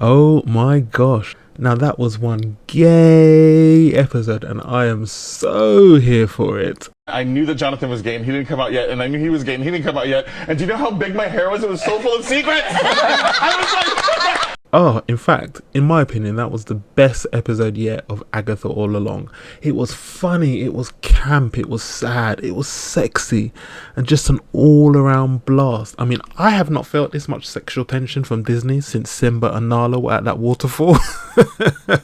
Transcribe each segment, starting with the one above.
Oh my gosh. Now that was one gay episode and I am so here for it. I knew that Jonathan was gay and he didn't come out yet, and I knew he was gay and he didn't come out yet. And do you know how big my hair was? It was so full of secrets! I was like... Oh, in fact, in my opinion, that was the best episode yet of Agatha All Along. It was funny, it was camp, it was sad, it was sexy, and just an all-around blast. I mean, I have not felt this much sexual tension from Disney since Simba and Nala were at that waterfall.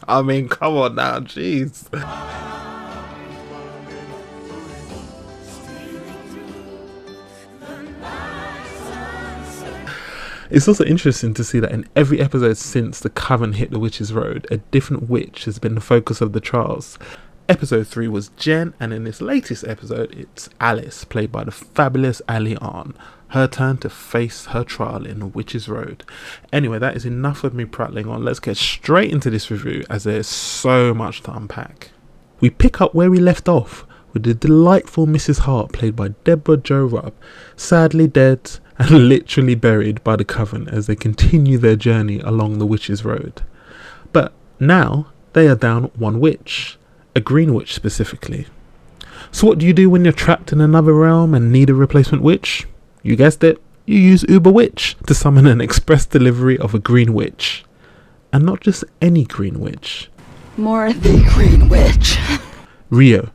I mean, come on now, jeez. It's also interesting to see that in every episode since the coven hit the Witch's Road, a different witch has been the focus of the trials. Episode 3 was Jen, and in this latest episode, it's Alice, played by the fabulous Ali Arn. Her turn to face her trial in the Witch's Road. Anyway, that is enough of me prattling on. Let's get straight into this review, as there's so much to unpack. We pick up where we left off, with the delightful Mrs. Hart, played by Deborah Jo Rupp, sadly dead and literally buried by the coven as they continue their journey along the Witch's Road. But now they are down one witch, a green witch specifically. So what do you do when you're trapped in another realm and need a replacement witch? You guessed it, you use Uber Witch to summon an express delivery of a green witch. And not just any green witch. More the green witch. Rio,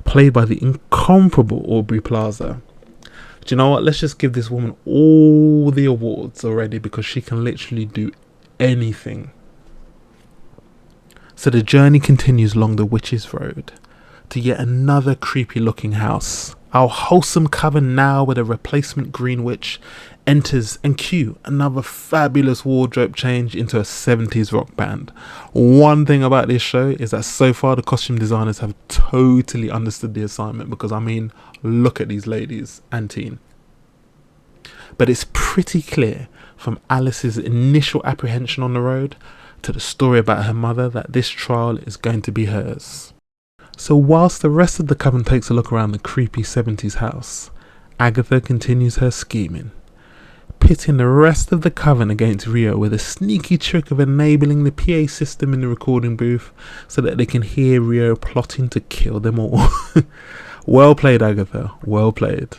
played by the incomparable Aubrey Plaza. Do you know what? Let's just give this woman all the awards already, because she can literally do anything. So the journey continues along the Witch's Road to yet another creepy looking house. Our wholesome coven, now with a replacement green witch, enters and cue another fabulous wardrobe change into a 70s rock band. One thing about this show is that so far the costume designers have totally understood the assignment, because I mean, look at these ladies and teen. But it's pretty clear from Alice's initial apprehension on the road to the story about her mother that this trial is going to be hers. So whilst the rest of the coven takes a look around the creepy 70s house, Agatha continues her scheming, pitting the rest of the coven against Rio with a sneaky trick of enabling the PA system in the recording booth so that they can hear Rio plotting to kill them all. Well played, Agatha, well played.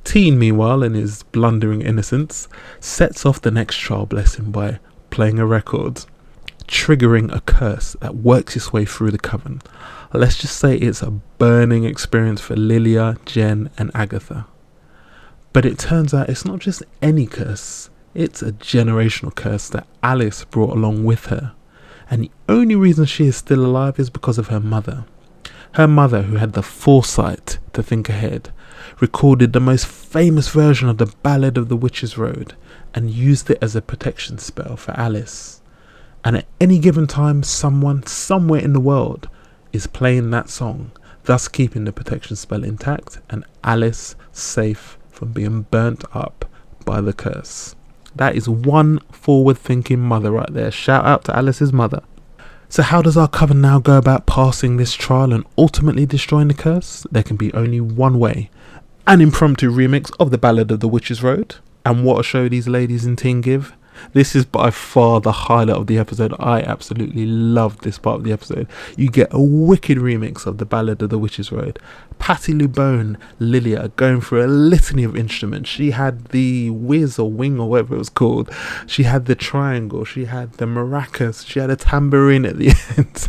Teen, meanwhile, in his blundering innocence, sets off the next trial blessing by playing a record, triggering a curse that works its way through the coven. Let's just say it's a burning experience for Lilia, Jen and Agatha. But it turns out it's not just any curse, it's a generational curse that Alice brought along with her. And the only reason she is still alive is because of her mother. Her mother, who had the foresight to think ahead, recorded the most famous version of the Ballad of the Witch's Road and used it as a protection spell for Alice. And at any given time, someone, somewhere in the world, is playing that song, thus keeping the protection spell intact and Alice safe from being burnt up by the curse. That is one forward-thinking mother right there. Shout out to Alice's mother. So how does our coven now go about passing this trial and ultimately destroying the curse? There can be only one way. An impromptu remix of the Ballad of the Witch's Road. And what a show these ladies in teen give. This is by far the highlight of the episode. I absolutely loved this part of the episode. You get a wicked remix of the Ballad of the Witch's Road. Patti LuBone, Lilia, going through a litany of instruments. She had the whiz or wing or whatever it was called. She had the triangle. She had the maracas. She had a tambourine at the end.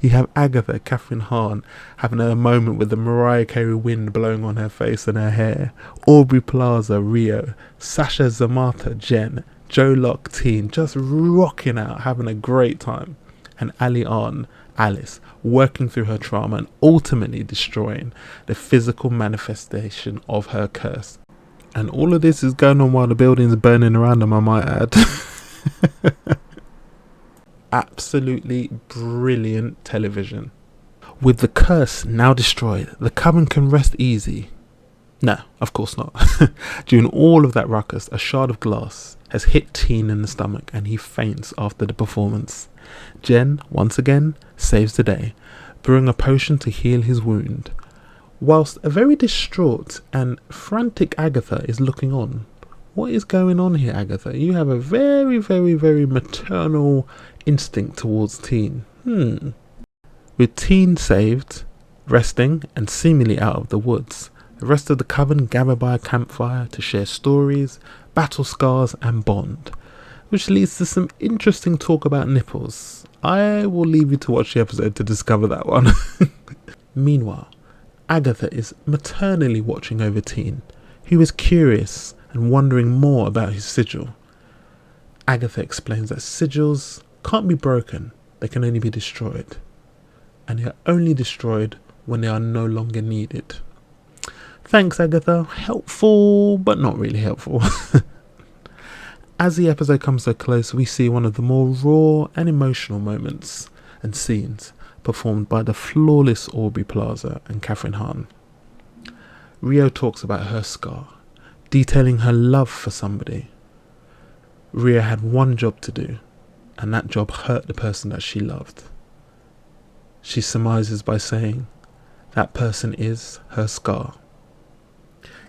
You have Agatha, Catherine Hahn, having a moment with the Mariah Carey wind blowing on her face and her hair. Aubrey Plaza, Rio, Sasha Zamata, Jen, Joe Locke, Teen, just rocking out, having a great time. And Ali Arn, Alice, working through her trauma and ultimately destroying the physical manifestation of her curse. And all of this is going on while the building's burning around them, I might add. Absolutely brilliant television. With the curse now destroyed, the coven can rest easy. No, of course not. During all of that ruckus, a shard of glass has hit Teen in the stomach and he faints after the performance. Jen, once again, saves the day, brewing a potion to heal his wound, whilst a very distraught and frantic Agatha is looking on, What is going on here, Agatha? You have a very, very, very maternal instinct towards Teen. With Teen saved, resting, and seemingly out of the woods, the rest of the coven gather by a campfire to share stories, battle scars, and bond, which leads to some interesting talk about nipples. I will leave you to watch the episode to discover that one. Meanwhile, Agatha is maternally watching over Teen, who is curious and wondering more about his sigil. Agatha explains that sigils can't be broken, they can only be destroyed. And they are only destroyed when they are no longer needed. Thanks, Agatha. Helpful, but not really helpful. As the episode comes to a close, we see one of the more raw and emotional moments and scenes performed by the flawless Aubrey Plaza and Catherine Hahn. Rio talks about her scar, detailing her love for somebody. Rio had one job to do, and that job hurt the person that she loved. She surmises by saying, that person is her scar.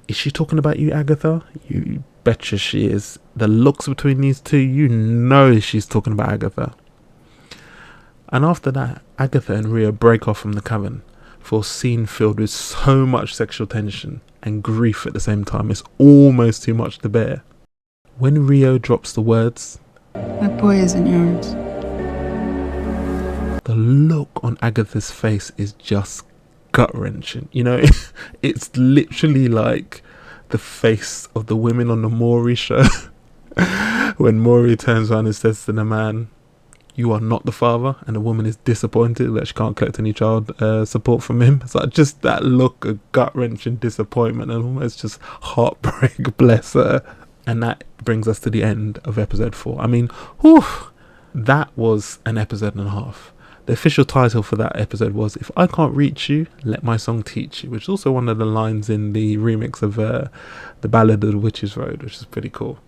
Is she talking about you, Agatha? You betcha she is. The looks between these two, you know she's talking about Agatha. And after that, Agatha and Rio break off from the coven for a scene filled with so much sexual tension and grief at the same time. It's almost too much to bear. When Rio drops the words, That boy isn't yours. the look on Agatha's face is just gut-wrenching. You know, it's literally like the face of the women on the Maury show. When Maury turns around and says to the man, you are not the father, and the woman is disappointed that she can't collect any child support from him. It's like just that look of gut-wrenching disappointment and almost just heartbreak, bless her. And that brings us to the end of episode 4. I mean, whew, that was an episode and a half. The official title for that episode was If I Can't Reach You, Let My Song Teach You, which is also one of the lines in the remix of the Ballad of the Witches Road, which is pretty cool.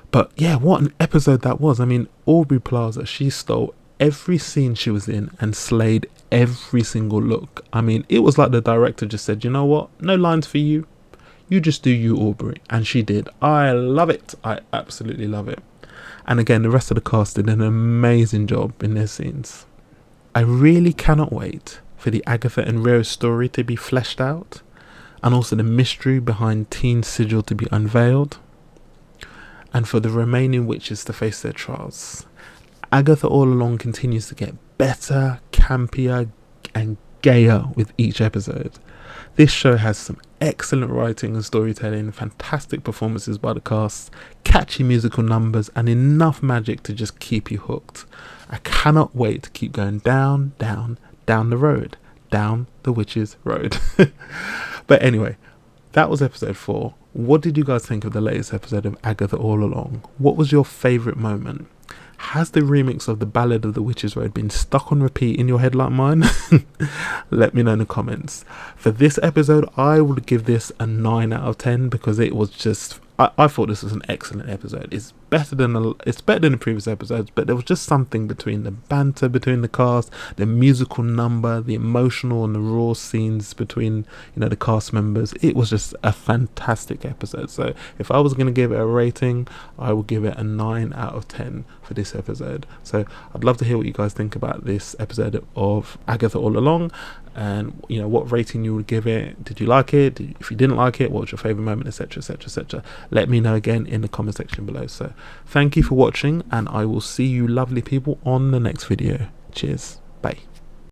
But yeah, what an episode that was. I mean, Aubrey Plaza, she stole every scene she was in and slayed every single look. I mean, it was like the director just said, you know what, no lines for you. You just do you, Aubrey. And she did. I love it. I absolutely love it. And again, the rest of the cast did an amazing job in their scenes. I really cannot wait for the Agatha and Rio story to be fleshed out, and also the mystery behind Teen's sigil to be unveiled, and for the remaining witches to face their trials. Agatha all along continues to get better, campier, and gayer with each episode. This show has some excellent writing and storytelling, fantastic performances by the cast, catchy musical numbers, and enough magic to just keep you hooked. I cannot wait to keep going down, down, down the road, down the witch's road. But anyway, that was episode 4. What did you guys think of the latest episode of Agatha All Along? What was your favourite moment? Has the remix of the Ballad of the Witches Road been stuck on repeat in your head like mine? Let me know in the comments. For this episode, I would give this a 9 out of 10 because it was just... I thought this was an excellent episode. It's better than the previous episodes, but there was just something between the banter between the cast, the musical number, the emotional and the raw scenes between, you know, the cast members. It was just a fantastic episode. So if I was going to give it a rating, I would give it a 9 out of 10 for this episode. So I'd love to hear what you guys think about this episode of Agatha All Along, and you know, what rating you would give it. Did you like it? If you didn't like it, what was your favorite moment, etc, etc, etc. Let me know again in the comment section below. So thank you for watching, and I will see you lovely people on the next video. Cheers, bye.